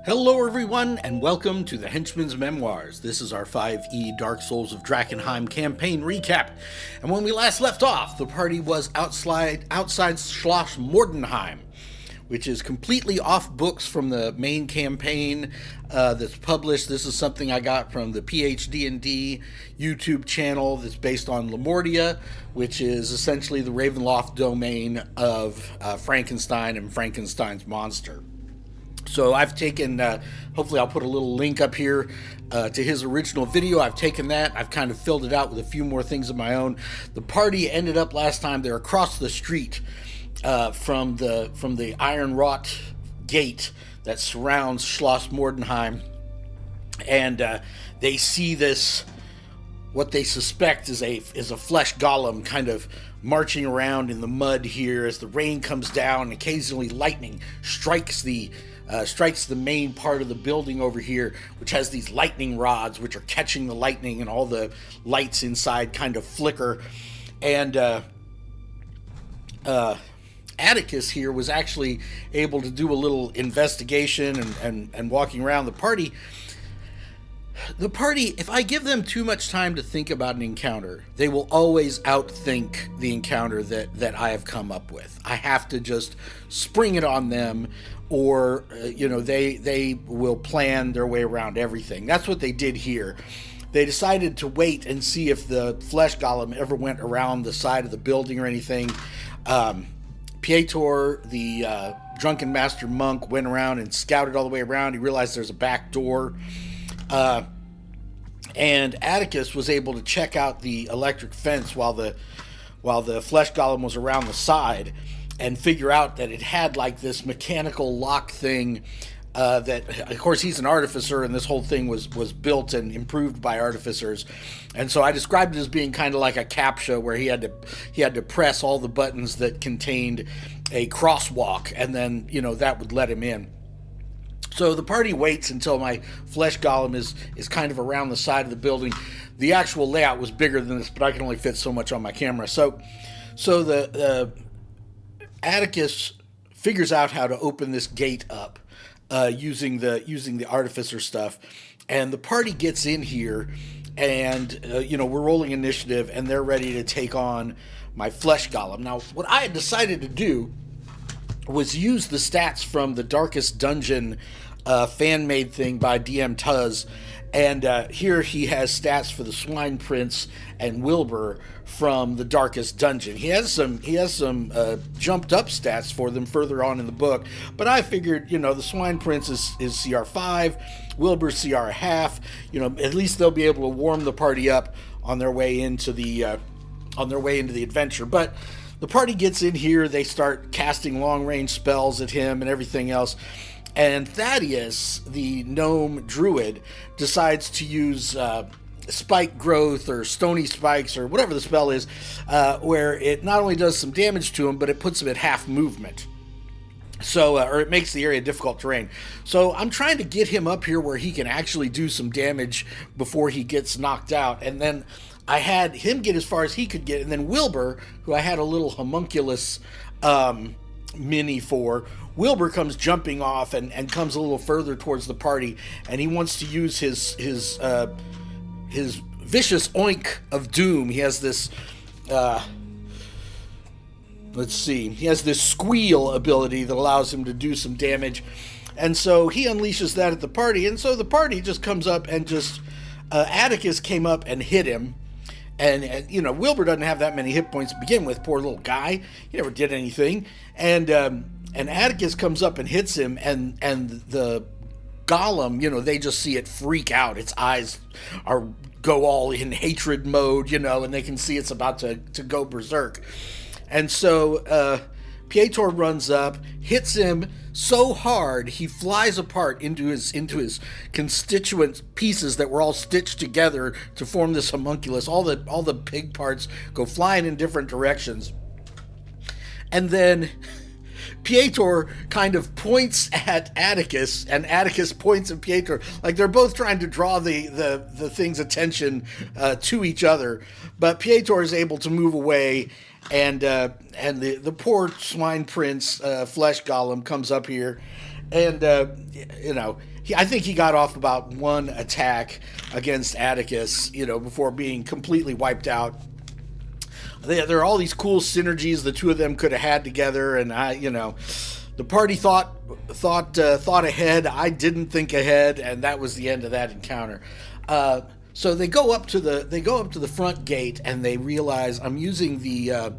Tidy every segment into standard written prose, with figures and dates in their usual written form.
Hello everyone, and welcome to the Henchman's Memoirs. This is our 5e Dark Souls of Drakkenheim campaign recap. And when we last left off, the party was outside Schloss Mordenheim, which is completely off books from the main campaign that's published. This is something I got from the PhD&D YouTube channel that's based on Lemordia, which is essentially the Ravenloft domain of Frankenstein and Frankenstein's monster. So I've taken, hopefully I'll put a little link up here to his original video. I've taken that, I've kind of filled it out with a few more things of my own. The party ended up last time, they're across the street from the iron wrought gate that surrounds Schloss Mordenheim. And they see this, what they suspect is a flesh golem kind of marching around in the mud here as the rain comes down. Occasionally lightning strikes the main part of the building over here, which has these lightning rods which are catching the lightning, and all the lights inside kind of flicker. And Atticus here was actually able to do a little investigation and walking around the party. The party, if I give them too much time to think about an encounter, they will always outthink the encounter that I have come up with. I have to just spring it on them, or they will plan their way around everything. That's what they did here. They decided to wait and see if the flesh golem ever went around the side of the building or anything. Pietor, the drunken master monk, went around and scouted all the way around. He realized there's a back door. And Atticus was able to check out the electric fence while the flesh golem was around the side, and figure out that it had like this mechanical lock thing that, of course, he's an artificer, and this whole thing was built and improved by artificers. And so I described it as being kind of like a CAPTCHA, where he had to press all the buttons that contained a crosswalk, and then that would let him in. So the party waits until my flesh golem is kind of around the side of the building. The actual layout was bigger than this, but I can only fit so much on my camera. So the Atticus figures out how to open this gate up using the artificer stuff, and the party gets in here, and we're rolling initiative, and they're ready to take on my flesh golem. Now, what I had decided to do was use the stats from the Darkest Dungeon fan-made thing by DM Tuz, and here he has stats for the Swine Prince and Wilbur from the Darkest Dungeon. He has some jumped up stats for them further on in the book, but I figured the Swine Prince is CR 5, Wilbur's CR half. At least they'll be able to warm the party up on their way into the adventure. But the party gets in here, they start casting long-range spells at him and everything else, and Thaddeus, the gnome druid, decides to use spike growth or stony spikes or whatever the spell is, where it not only does some damage to him, but it puts him at half movement. So, or it makes the area difficult terrain. So I'm trying to get him up here where he can actually do some damage before he gets knocked out, and then I had him get as far as he could get, and then Wilbur, who I had a little homunculus mini for, Wilbur comes jumping off and comes a little further towards the party, and he wants to use his vicious oink of doom. He has this he has this squeal ability that allows him to do some damage, and so he unleashes that at the party, and so the party just comes up and just Atticus came up and hit him. And Wilbur doesn't have that many hit points to begin with, poor little guy. He never did anything. And Atticus comes up and hits him, and the golem, they just see it freak out. Its eyes go all in hatred mode, and they can see it's about to go berserk. And so Pietor runs up, hits him so hard he flies apart into his constituent pieces that were all stitched together to form this homunculus. All the pig parts go flying in different directions, and then Pietor kind of points at Atticus, and Atticus points at Pietor, like they're both trying to draw the thing's attention to each other. But Pietor is able to move away, and the poor swine prince flesh golem comes up here, And I think he got off about one attack against Atticus, before being completely wiped out. There are all these cool synergies the two of them could have had together, and the party thought ahead. I didn't think ahead, and that was the end of that encounter. So they go up to the front gate, and they realize I'm using the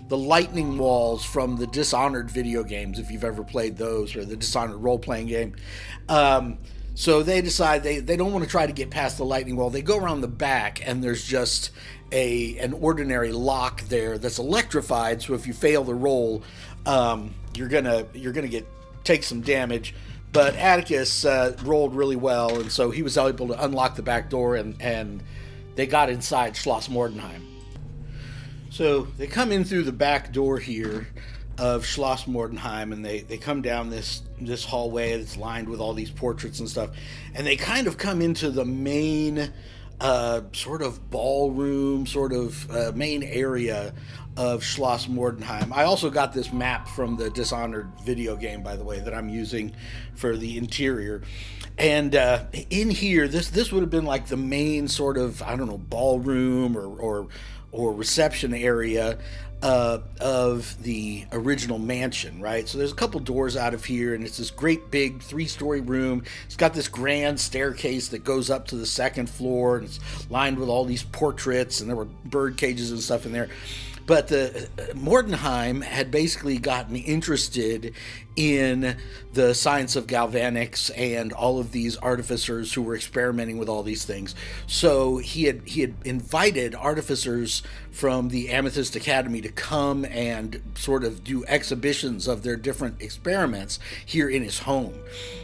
lightning walls from the Dishonored video games, if you've ever played those, or the Dishonored role-playing game. So they decide they don't want to try to get past the lightning wall. They go around the back, and there's just an ordinary lock there that's electrified. So if you fail the roll, you're gonna take some damage. But Atticus rolled really well, and so he was able to unlock the back door, and they got inside Schloss Mordenheim. So they come in through the back door here of Schloss Mordenheim, and they come down this hallway that's lined with all these portraits and stuff, and they kind of come into the main sort of ballroom, main area of Schloss Mordenheim. I also got this map from the Dishonored video game, by the way, that I'm using for the interior. And in here, this would have been like the main sort of, I don't know, ballroom or reception area of the original mansion, right? So there's a couple doors out of here, and it's this great big 3-story room. It's got this grand staircase that goes up to the second floor, and it's lined with all these portraits, and there were bird cages and stuff in there. But the Mordenheim had basically gotten interested in the science of galvanics and all of these artificers who were experimenting with all these things. So he had invited artificers from the Amethyst Academy to come and sort of do exhibitions of their different experiments here in his home.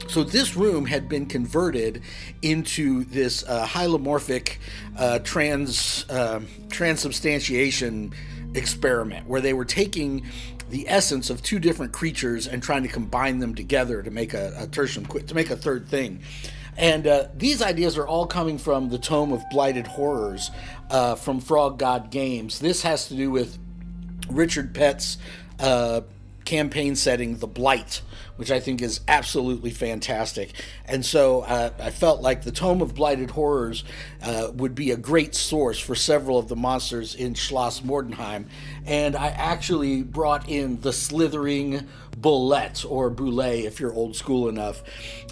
So this room had been converted into this hylomorphic transubstantiation experiment, where they were taking the essence of two different creatures and trying to combine them together to make a tertium, to make a third thing. And these ideas are all coming from the Tome of Blighted Horrors from Frog God Games. This has to do with Richard Pett's campaign setting, The Blight, which I think is absolutely fantastic. And so I felt like the Tome of Blighted Horrors would be a great source for several of the monsters in Schloss Mordenheim. And I actually brought in the Slithering Boulette, or Boulette if you're old school enough.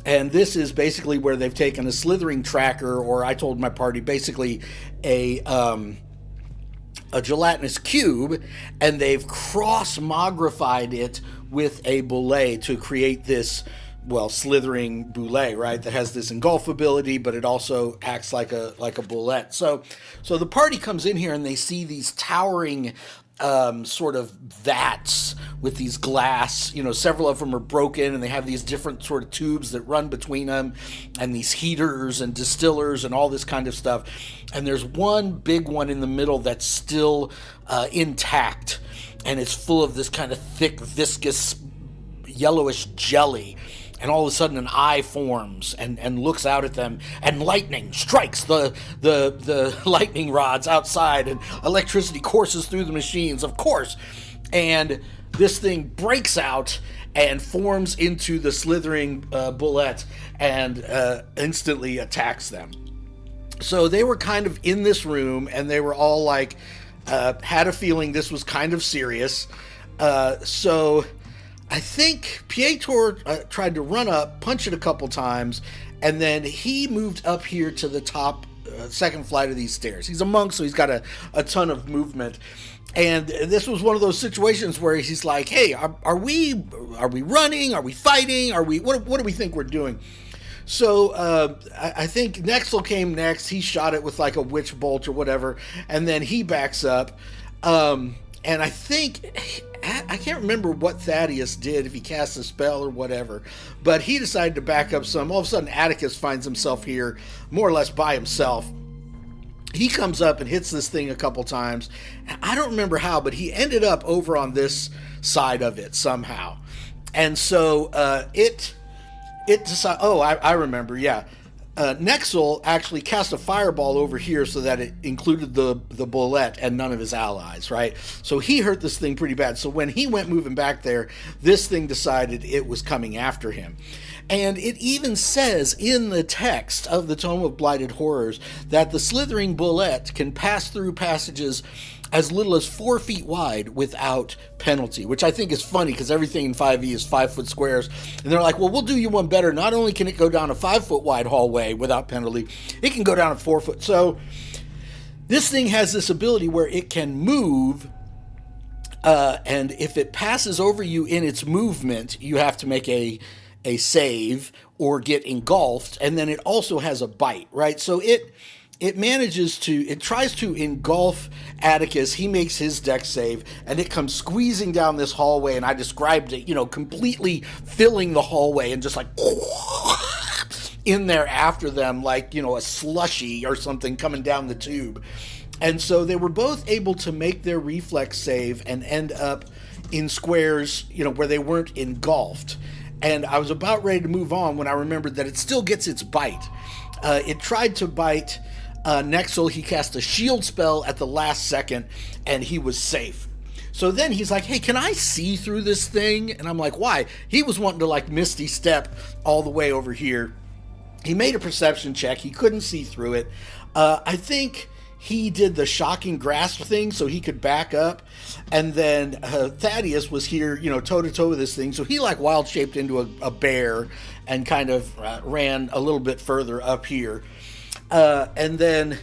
And this is basically where they've taken a slithering tracker, or I told my party, basically a gelatinous cube, and they've cross-mogrified it with a boulette to create this, slithering boulette, right? That has this engulf ability, but it also acts like a boulette. So the party comes in here and they see these towering sort of vats with these glass, several of them are broken, and they have these different sort of tubes that run between them, and these heaters and distillers and all this kind of stuff. And there's one big one in the middle that's still intact, and it's full of this kind of thick, viscous, yellowish jelly. And all of a sudden an eye forms and looks out at them, and lightning strikes the lightning rods outside, and electricity courses through the machines, of course. And this thing breaks out and forms into the slithering boulette and instantly attacks them. So they were kind of in this room, and they were all like, had a feeling this was kind of serious. So I think Pietro tried to run up, punch it a couple times, and then he moved up here to the top second flight of these stairs. He's a monk, so he's got a ton of movement. And this was one of those situations where he's like, hey, are we running? Are we fighting? What do we think we're doing? So I think Nexel came next. He shot it with like a witch bolt or whatever, and then he backs up. And I think, I can't remember what Thaddeus did, if he cast a spell or whatever, but he decided to back up some. All of a sudden, Atticus finds himself here more or less by himself. He comes up and hits this thing a couple times. I don't remember how, but he ended up over on this side of it somehow. And so it decided, I remember, yeah. Nexel actually cast a fireball over here so that it included the bullet and none of his allies, right? So he hurt this thing pretty bad. So when he went moving back there, this thing decided it was coming after him. And it even says in the text of the Tome of Blighted Horrors that the slithering bullet can pass through passages as little as 4 feet wide without penalty, which I think is funny because everything in 5e is 5-foot squares. And they're like, well, we'll do you one better. Not only can it go down a 5-foot wide hallway without penalty, it can go down a 4-foot. So this thing has this ability where it can move, and if it passes over you in its movement, you have to make a save or get engulfed. And then it also has a bite, right? So it tries to engulf Atticus. He makes his dex save, and it comes squeezing down this hallway, and I described it, completely filling the hallway and just like in there after them, like, a slushy or something coming down the tube. And so they were both able to make their reflex save and end up in squares, where they weren't engulfed. And I was about ready to move on when I remembered that it still gets its bite. It tried to bite Nexel. He cast a shield spell at the last second, and he was safe. So then he's like, hey, can I see through this thing? And I'm like, why? He was wanting to like Misty Step all the way over here. He made a perception check. He couldn't see through it. I think he did the shocking grasp thing so he could back up. And then Thaddeus was here, toe-to-toe with this thing. So he like wild-shaped into a bear and kind of ran a little bit further up here. And then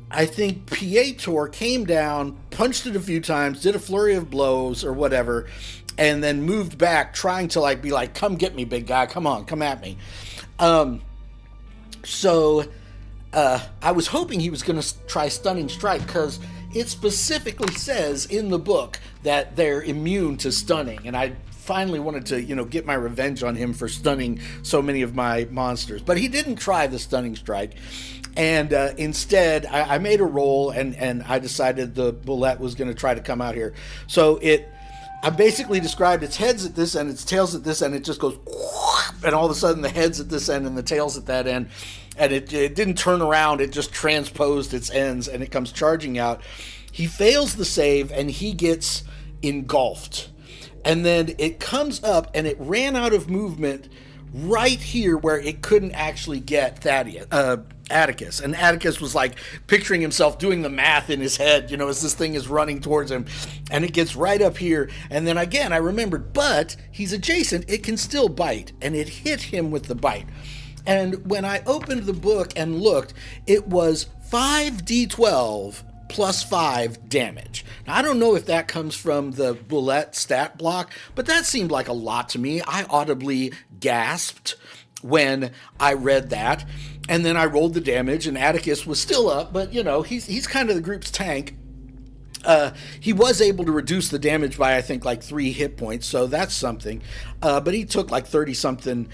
I think Pietro came down, punched it a few times, did a flurry of blows or whatever, and then moved back trying to be like, come get me, big guy. Come on, come at me. So I was hoping he was going to try Stunning Strike because it specifically says in the book that they're immune to stunning. And I finally wanted to, get my revenge on him for stunning so many of my monsters. But he didn't try the Stunning Strike. And instead, I made a roll, and I decided the bullet was going to try to come out here. So I basically described its heads at this end, its tails at this end. It just goes, and all of a sudden the head's at this end and the tail's at that end. And it didn't turn around. It just transposed its ends, and it comes charging out. He fails the save, and he gets engulfed. And then it comes up, and it ran out of movement right here where it couldn't actually get Atticus. And Atticus was like picturing himself doing the math in his head, as this thing is running towards him. And it gets right up here. And then again, I remembered, but he's adjacent. It can still bite. And it hit him with the bite. And when I opened the book and looked, it was 5d12 plus 5 damage. Now, I don't know if that comes from the bullet stat block, but that seemed like a lot to me. I audibly gasped when I read that. And then I rolled the damage, and Atticus was still up, but, he's kind of the group's tank. He was able to reduce the damage by, I think, 3 hit points, so that's something. But he took 30-something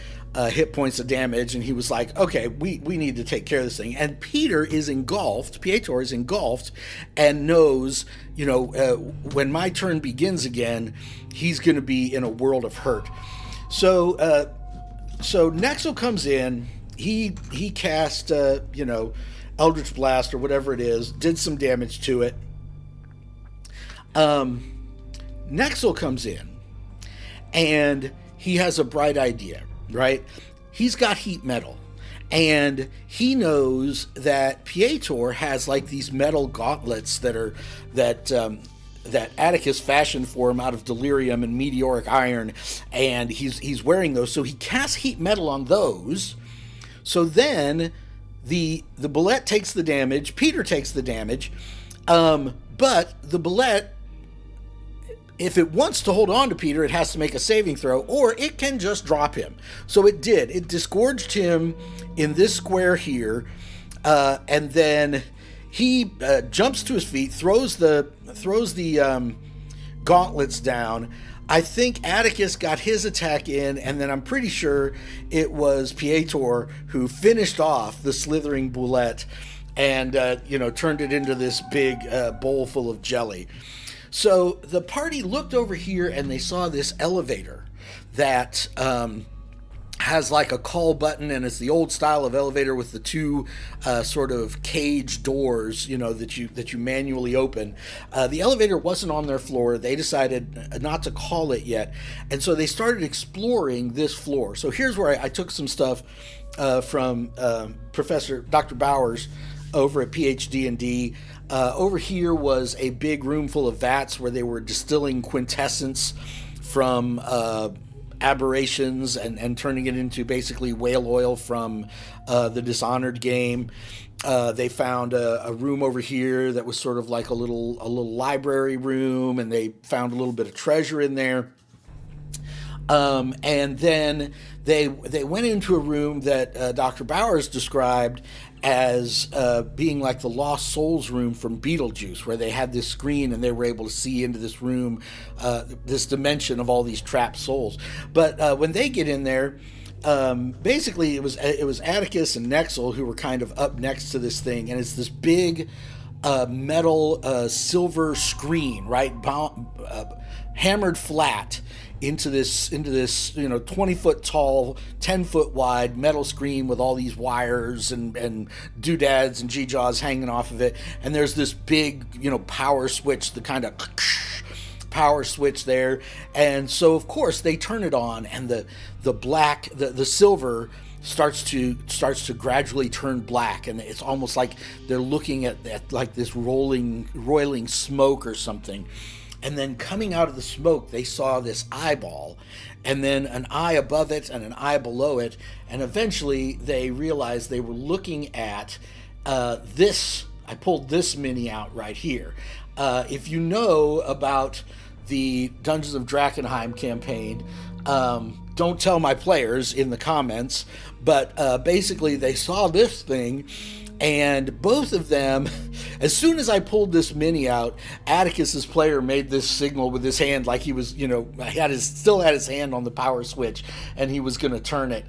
hit points of damage, and he was like, okay, we need to take care of this thing. And Pietro is engulfed, and knows, when my turn begins again, he's going to be in a world of hurt. So Nexel comes in, he cast, Eldritch Blast or whatever it is, did some damage to it. Nexel comes in, and he has a bright idea, right? He's got heat metal, and he knows that Pietro has these metal gauntlets that Atticus fashioned for him out of delirium and meteoric iron, and he's wearing those. So he casts heat metal on those. So then the bullet takes the damage, Peter takes the damage, but the bullet, if it wants to hold on to Peter, it has to make a saving throw, or it can just drop him. So it did. It disgorged him in this square here, and then he jumps to his feet, throws the gauntlets down. I think Atticus got his attack in, and then I'm pretty sure it was Pietro who finished off the slithering bullet and turned it into this big bowl full of jelly. So the party looked over here, and they saw this elevator that has like a call button, and it's the old style of elevator with the two sort of cage doors, that you manually open. The elevator wasn't on their floor. They decided not to call it yet, and so they started exploring this floor. So here's where I took some stuff from Professor Dr. Bowers over at PhD&D. Over here was a big room full of vats where they were distilling quintessence from aberrations and turning it into basically whale oil from the Dishonored game. They found a room over here that was sort of like a little library room, and they found a little bit of treasure in there. And then they went into a room that Dr. Bowers described as being like the Lost Souls room from Beetlejuice, where they had this screen and they were able to see into this room, this dimension of all these trapped souls. But when they get in there, basically it was Atticus and Nexel who were kind of up next to this thing, and it's this big metal silver screen, right, hammered flat into this 20-foot tall, 10-foot wide metal screen with all these wires and doodads and G-jaws hanging off of it. And there's this big, power switch, the kind of power switch there. And so, of course, they turn it on, and the silver starts to gradually turn black, and it's almost like they're looking at like this roiling smoke or something. And then coming out of the smoke, they saw this eyeball, and then an eye above it and an eye below it. And eventually they realized they were looking at this. I pulled this mini out right here. If you know about the Dungeons of Drakkenheim campaign, don't tell my players in the comments, but basically they saw this thing. And both of them, as soon as I pulled this mini out, Atticus's player made this signal with his hand, like he was, still had his hand on the power switch, and he was going to turn it.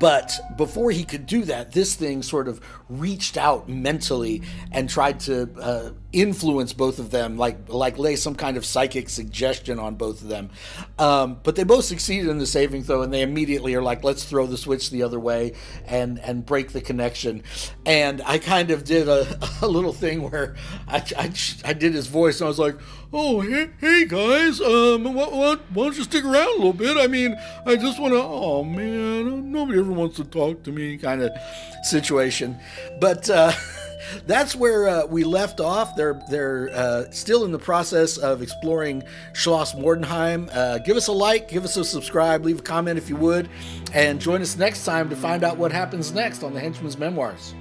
But before he could do that, this thing sort of reached out mentally and tried to influence both of them, like lay some kind of psychic suggestion on both of them. But they both succeeded in the saving throw, and they immediately are like, let's throw the switch the other way and break the connection. And I kind of did a little thing where I did his voice, and I was like, oh, hey guys, why don't you stick around a little bit? I mean, I just want to, oh man, nobody ever wants to talk to me kind of situation. But that's where we left off. They're still in the process of exploring Schloss Mordenheim. Give us a like, give us a subscribe, leave a comment if you would, and join us next time to find out what happens next on the Henchman's Memoirs.